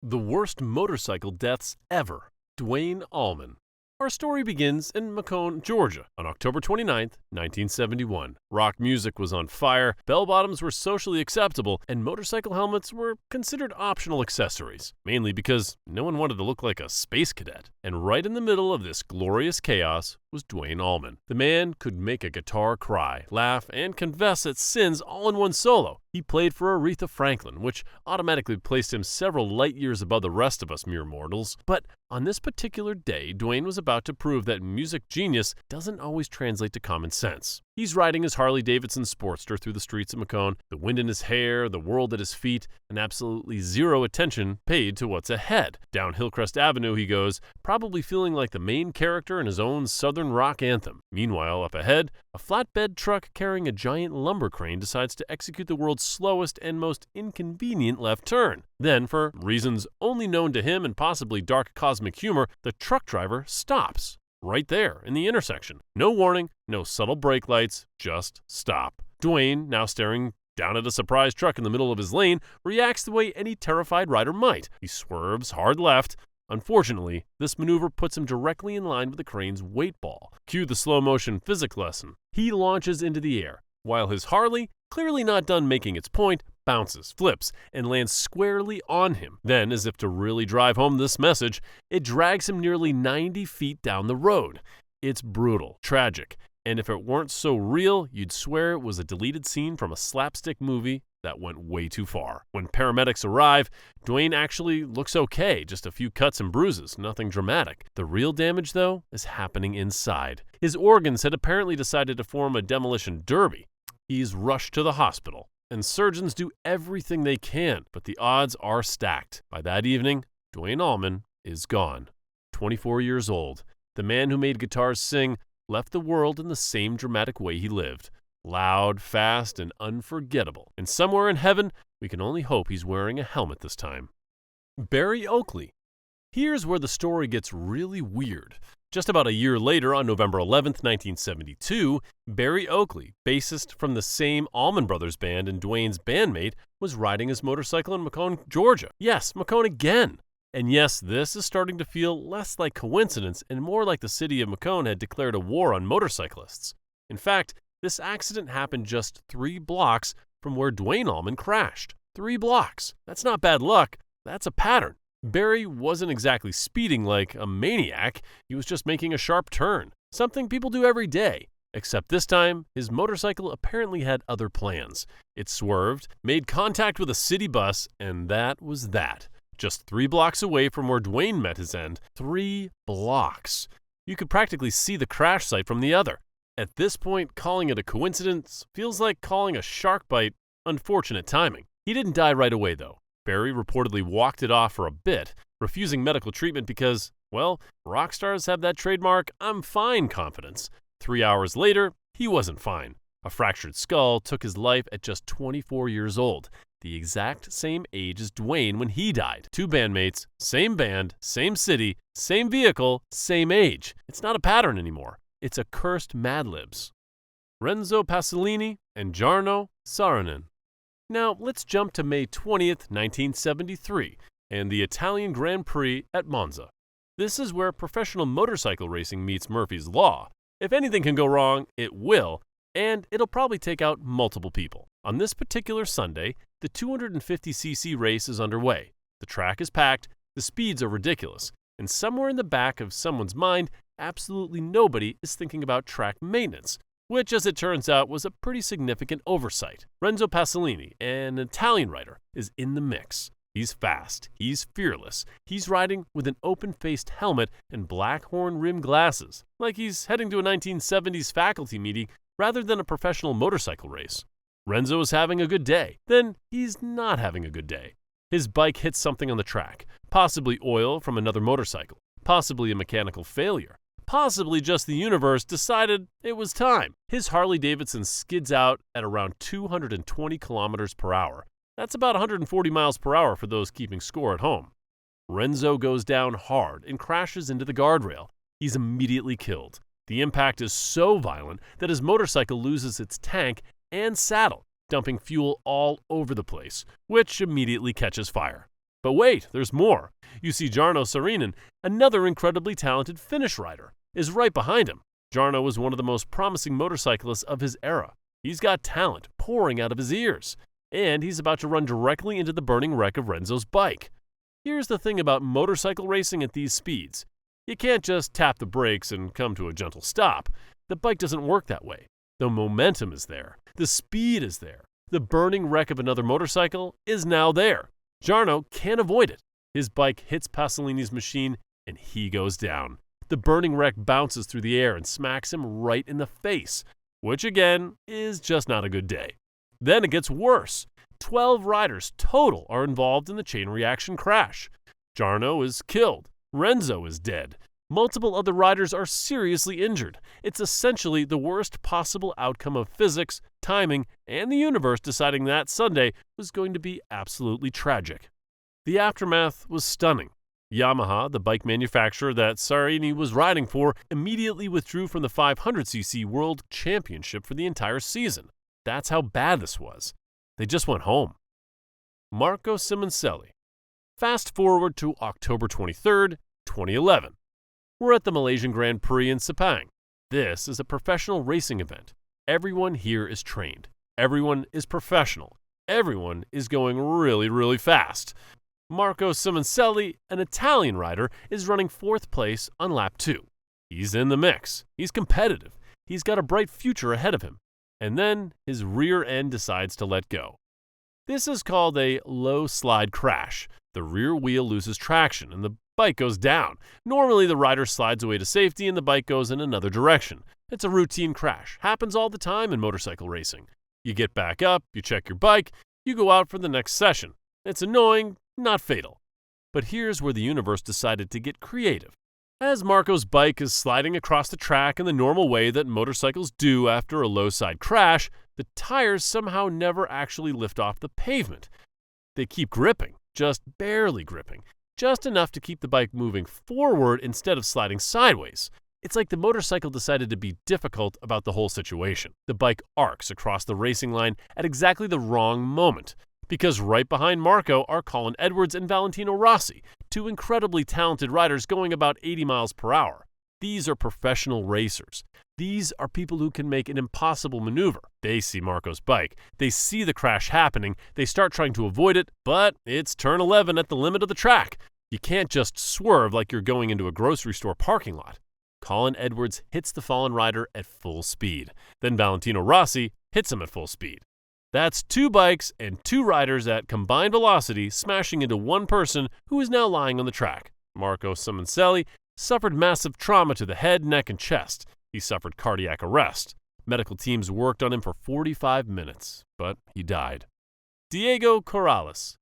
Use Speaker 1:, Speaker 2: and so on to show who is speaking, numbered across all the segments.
Speaker 1: The worst motorcycle deaths ever. Duane Allman. Our story begins in Macon, Georgia, on October 29, 1971. Rock music was on fire, bell-bottoms were socially acceptable, and motorcycle helmets were considered optional accessories, mainly because no one wanted to look like a space cadet. And right in the middle of this glorious chaos was Duane Allman. The man could make a guitar cry, laugh, and confess its sins all in one solo. He played for Aretha Franklin, which automatically placed him several light years above the rest of us mere mortals. But on this particular day, Duane was about to prove that music genius doesn't always translate to common sense. He's riding his Harley-Davidson Sportster through the streets of Macon, the wind in his hair, the world at his feet, and absolutely zero attention paid to what's ahead. Down Hillcrest Avenue he goes, probably feeling like the main character in his own southern rock anthem. Meanwhile, up ahead, a flatbed truck carrying a giant lumber crane decides to execute the world's slowest and most inconvenient left turn. Then, for reasons only known to him and possibly dark cosmic humor, the truck driver stops. Right there, in the intersection. No warning, no subtle brake lights, just stop. Duane, now staring down at a surprise truck in the middle of his lane, reacts the way any terrified rider might. He swerves hard left. Unfortunately, this maneuver puts him directly in line with the crane's weight ball. Cue the slow-motion physics lesson. He launches into the air, while his Harley, clearly not done making its point, bounces, flips, and lands squarely on him. Then, as if to really drive home this message, it drags him nearly 90 feet down the road. It's brutal, tragic, and if it weren't so real, you'd swear it was a deleted scene from a slapstick movie that went way too far. When paramedics arrive, Duane actually looks okay, just a few cuts and bruises, nothing dramatic. The real damage, though, is happening inside. His organs had apparently decided to form a demolition derby. He's rushed to the hospital, and surgeons do everything they can, but the odds are stacked. By that evening, Duane Allman is gone. 24 years old, the man who made guitars sing left the world in the same dramatic way he lived. Loud, fast, and unforgettable. And somewhere in heaven, we can only hope he's wearing a helmet this time. Barry Oakley. Here's where the story gets really weird. Just about a year later, on November 11th, 1972, Barry Oakley, bassist from the same Allman Brothers band and Duane's bandmate, was riding his motorcycle in Macon, Georgia. Yes, Macon again. And yes, this is starting to feel less like coincidence and more like the city of Macon had declared a war on motorcyclists. In fact, this accident happened just 3 blocks from where Duane Allman crashed. 3 blocks. That's not bad luck. That's a pattern. Barry wasn't exactly speeding like a maniac. He was just making a sharp turn. Something people do every day. Except this time, his motorcycle apparently had other plans. It swerved, made contact with a city bus, and that was that. Just 3 blocks away from where Duane met his end. 3 blocks. You could practically see the crash site from the other. At this point, calling it a coincidence feels like calling a shark bite unfortunate timing. He didn't die right away, though. Barry reportedly walked it off for a bit, refusing medical treatment because, well, rock stars have that trademark "I'm fine" confidence. 3 hours later, he wasn't fine. A fractured skull took his life at just 24 years old, the exact same age as Duane when he died. 2 bandmates, same band, same city, same vehicle, same age. It's not a pattern anymore. It's a cursed Mad Libs. Renzo Pasolini and Jarno Saarinen. Now, let's jump to May 20th, 1973, and the Italian Grand Prix at Monza. This is where professional motorcycle racing meets Murphy's Law. If anything can go wrong, it will, and it'll probably take out multiple people. On this particular Sunday, the 250cc race is underway. The track is packed, the speeds are ridiculous, and somewhere in the back of someone's mind, absolutely nobody is thinking about track maintenance, which, as it turns out, was a pretty significant oversight. Renzo Pasolini, an Italian rider, is in the mix. He's fast, he's fearless, he's riding with an open-faced helmet and black horn-rimmed glasses, like he's heading to a 1970s faculty meeting rather than a professional motorcycle race. Renzo is having a good day, then he's not having a good day. His bike hits something on the track, possibly oil from another motorcycle, possibly a mechanical failure. Possibly just the universe decided it was time. His Harley-Davidson skids out at around 220 kilometers per hour. That's about 140 miles per hour for those keeping score at home. Renzo goes down hard and crashes into the guardrail. He's immediately killed. The impact is so violent that his motorcycle loses its tank and saddle, dumping fuel all over the place, which immediately catches fire. But wait, there's more. You see Jarno Saarinen, another incredibly talented Finnish rider, is right behind him. Jarno was one of the most promising motorcyclists of his era. He's got talent pouring out of his ears, and he's about to run directly into the burning wreck of Renzo's bike. Here's the thing about motorcycle racing at these speeds. You can't just tap the brakes and come to a gentle stop. The bike doesn't work that way. The momentum is there. The speed is there. The burning wreck of another motorcycle is now there. Jarno can't avoid it. His bike hits Pasolini's machine, and he goes down. The burning wreck bounces through the air and smacks him right in the face, which again is just not a good day. Then it gets worse. 12 riders total are involved in the chain reaction crash. Jarno is killed. Renzo is dead. Multiple other riders are seriously injured. It's essentially the worst possible outcome of physics, timing, and the universe deciding that Sunday was going to be absolutely tragic. The aftermath was stunning. Yamaha, the bike manufacturer that Saarinen was riding for, immediately withdrew from the 500cc World Championship for the entire season. That's how bad this was. They just went home. Marco Simoncelli. Fast forward to October 23rd, 2011. We're at the Malaysian Grand Prix in Sepang. This is a professional racing event. Everyone here is trained. Everyone is professional. Everyone is going really, really fast. Marco Simoncelli, an Italian rider, is running 4th place on lap 2. He's in the mix. He's competitive. He's got a bright future ahead of him. And then his rear end decides to let go. This is called a low slide crash. The rear wheel loses traction and the bike goes down. Normally the rider slides away to safety and the bike goes in another direction. It's a routine crash. Happens all the time in motorcycle racing. You get back up, you check your bike, you go out for the next session. It's annoying, not fatal. But here's where the universe decided to get creative. As Marco's bike is sliding across the track in the normal way that motorcycles do after a low-side crash, the tires somehow never actually lift off the pavement. They keep gripping, just barely gripping, just enough to keep the bike moving forward instead of sliding sideways. It's like the motorcycle decided to be difficult about the whole situation. The bike arcs across the racing line at exactly the wrong moment. Because right behind Marco are Colin Edwards and Valentino Rossi, two incredibly talented riders going about 80 miles per hour. These are professional racers. These are people who can make an impossible maneuver. They see Marco's bike. They see the crash happening. They start trying to avoid it, but it's turn 11 at the limit of the track. You can't just swerve like you're going into a grocery store parking lot. Colin Edwards hits the fallen rider at full speed. Then Valentino Rossi hits him at full speed. That's 2 bikes and 2 riders at combined velocity smashing into one person who is now lying on the track. Marco Simoncelli suffered massive trauma to the head, neck, and chest. He suffered cardiac arrest. Medical teams worked on him for 45 minutes, but he died. Diego Corrales.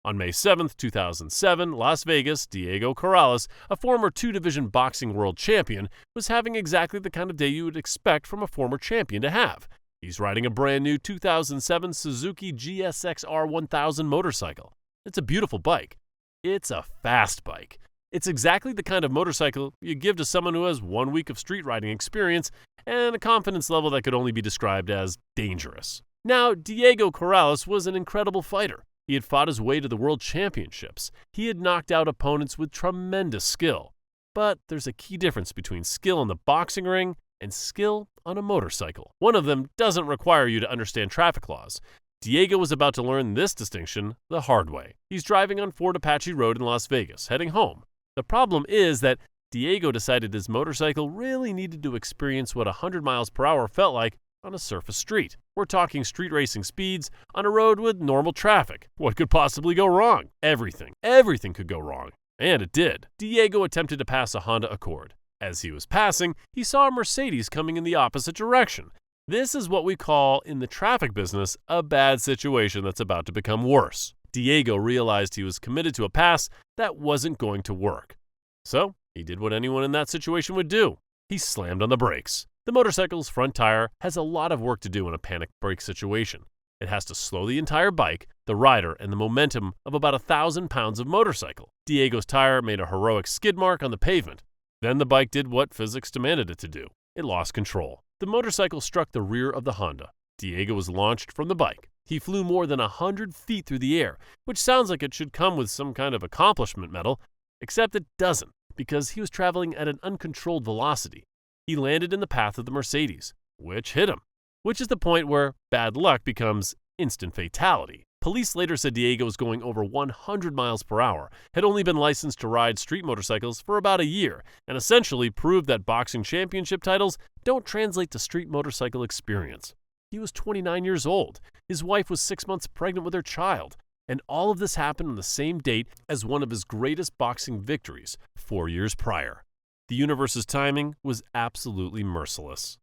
Speaker 1: On May 7, 2007, Las Vegas, Diego Corrales, a former 2-division boxing world champion, was having exactly the kind of day you would expect from a former champion to have. He's riding a brand new 2007 Suzuki GSX-R 1000 motorcycle. It's a beautiful bike. It's a fast bike. It's exactly the kind of motorcycle you give to someone who has 1 week of street riding experience and a confidence level that could only be described as dangerous. Now, Diego Corrales was an incredible fighter. He had fought his way to the World Championships. He had knocked out opponents with tremendous skill. But there's a key difference between skill in the boxing ring and skill on a motorcycle. One of them doesn't require you to understand traffic laws. Diego was about to learn this distinction the hard way. He's driving on Fort Apache Road in Las Vegas, heading home. The problem is that Diego decided his motorcycle really needed to experience what 100 miles per hour felt like on a surface street. We're talking street racing speeds on a road with normal traffic. What could possibly go wrong? Everything. Everything could go wrong. And it did. Diego attempted to pass a Honda Accord. As he was passing, he saw a Mercedes coming in the opposite direction. This is what we call, in the traffic business, a bad situation that's about to become worse. Diego realized he was committed to a pass that wasn't going to work. So, he did what anyone in that situation would do. He slammed on the brakes. The motorcycle's front tire has a lot of work to do in a panic brake situation. It has to slow the entire bike, the rider, and the momentum of about 1,000 pounds of motorcycle. Diego's tire made a heroic skid mark on the pavement. Then the bike did what physics demanded it to do. It lost control. The motorcycle struck the rear of the Honda. Diego was launched from the bike. He flew more than 100 feet through the air, which sounds like it should come with some kind of accomplishment medal, except it doesn't, because he was traveling at an uncontrolled velocity. He landed in the path of the Mercedes, which hit him, which is the point where bad luck becomes instant fatality. Police later said Diego was going over 100 miles per hour, had only been licensed to ride street motorcycles for about a year, and essentially proved that boxing championship titles don't translate to street motorcycle experience. He was 29 years old. His wife was 6 months pregnant with their child, and all of this happened on the same date as one of his greatest boxing victories 4 years prior. The universe's timing was absolutely merciless.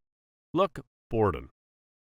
Speaker 1: Luc Bourdon.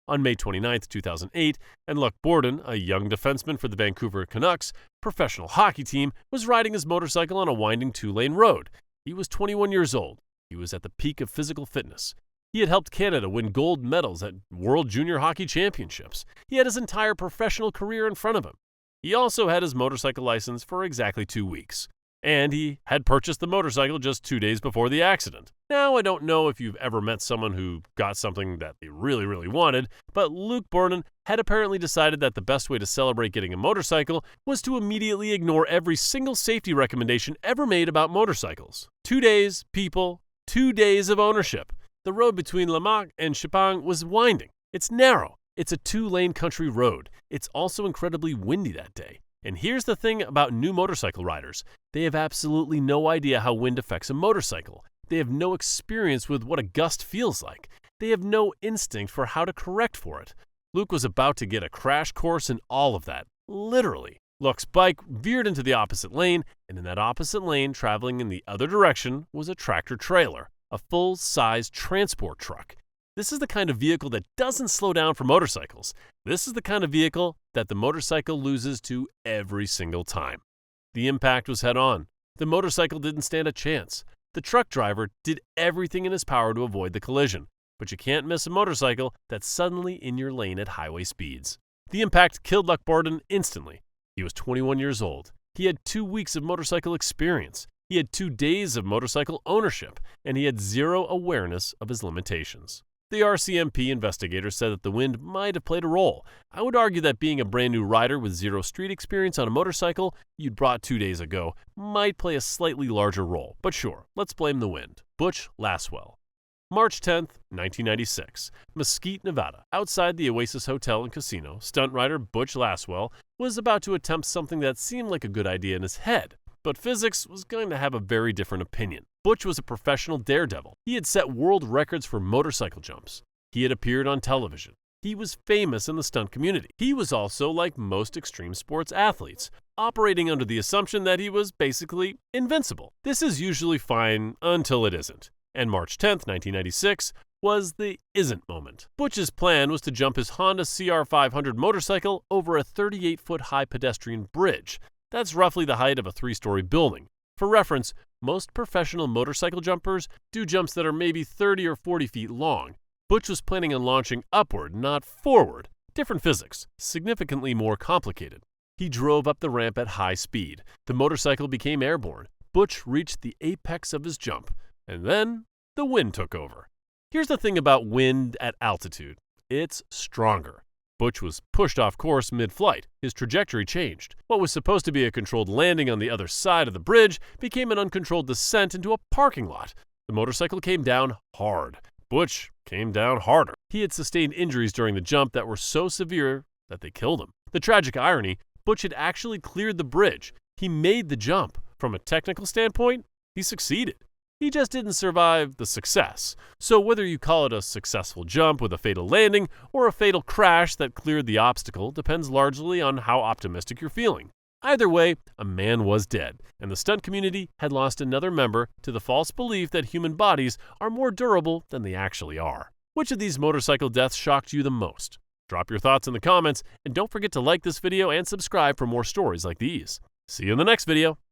Speaker 1: On May 29, 2008, and Luc Bourdon, a young defenseman for the Vancouver Canucks professional hockey team, was riding his motorcycle on a winding 2-lane road. He was 21 years old. He was at the peak of physical fitness. He had helped Canada win gold medals at World Junior Hockey Championships. He had his entire professional career in front of him. He also had his motorcycle license for exactly 2 weeks. And he had purchased the motorcycle just 2 days before the accident. Now, I don't know if you've ever met someone who got something that they really, really wanted, but Luc Bourdon had apparently decided that the best way to celebrate getting a motorcycle was to immediately ignore every single safety recommendation ever made about motorcycles. 2 days, people, 2 days of ownership. The road between Lamaque and Chipang was winding. It's narrow. It's a 2-lane country road. It's also incredibly windy that day. And here's the thing about new motorcycle riders. They have absolutely no idea how wind affects a motorcycle. They have no experience with what a gust feels like. They have no instinct for how to correct for it. Luc was about to get a crash course in all of that, literally. Luc's bike veered into the opposite lane, and in that opposite lane, traveling in the other direction, was a tractor-trailer, a full-size transport truck. This is the kind of vehicle that doesn't slow down for motorcycles. This is the kind of vehicle that the motorcycle loses to every single time. The impact was head-on. The motorcycle didn't stand a chance. The truck driver did everything in his power to avoid the collision, but you can't miss a motorcycle that's suddenly in your lane at highway speeds. The impact killed Luc Bourdon instantly. He was 21 years old. He had 2 weeks of motorcycle experience. He had 2 days of motorcycle ownership, and he had zero awareness of his limitations. The RCMP investigators said that the wind might have played a role. I would argue that being a brand new rider with zero street experience on a motorcycle you'd brought 2 days ago might play a slightly larger role. But sure, let's blame the wind. Butch Laswell. March 10, 1996, Mesquite, Nevada. Outside the Oasis Hotel and Casino, stunt rider Butch Laswell was about to attempt something that seemed like a good idea in his head. But physics was going to have a very different opinion. Butch was a professional daredevil. He had set world records for motorcycle jumps. He had appeared on television. He was famous in the stunt community. He was also like most extreme sports athletes, operating under the assumption that he was basically invincible. This is usually fine until it isn't. And March 10, 1996, was the isn't moment. Butch's plan was to jump his Honda CR500 motorcycle over a 38-foot high pedestrian bridge. That's roughly the height of a 3-story building. For reference, most professional motorcycle jumpers do jumps that are maybe 30 or 40 feet long. Butch was planning on launching upward, not forward. Different physics, significantly more complicated. He drove up the ramp at high speed. The motorcycle became airborne. Butch reached the apex of his jump, and then the wind took over. Here's the thing about wind at altitude. It's stronger. Butch was pushed off course mid-flight. His trajectory changed. What was supposed to be a controlled landing on the other side of the bridge became an uncontrolled descent into a parking lot. The motorcycle came down hard. Butch came down harder. He had sustained injuries during the jump that were so severe that they killed him. The tragic irony, Butch had actually cleared the bridge. He made the jump. From a technical standpoint, he succeeded. He just didn't survive the success. So whether you call it a successful jump with a fatal landing or a fatal crash that cleared the obstacle depends largely on how optimistic you're feeling. Either way, a man was dead, and the stunt community had lost another member to the false belief that human bodies are more durable than they actually are. Which of these motorcycle deaths shocked you the most? Drop your thoughts in the comments, and don't forget to like this video and subscribe for more stories like these. See you in the next video.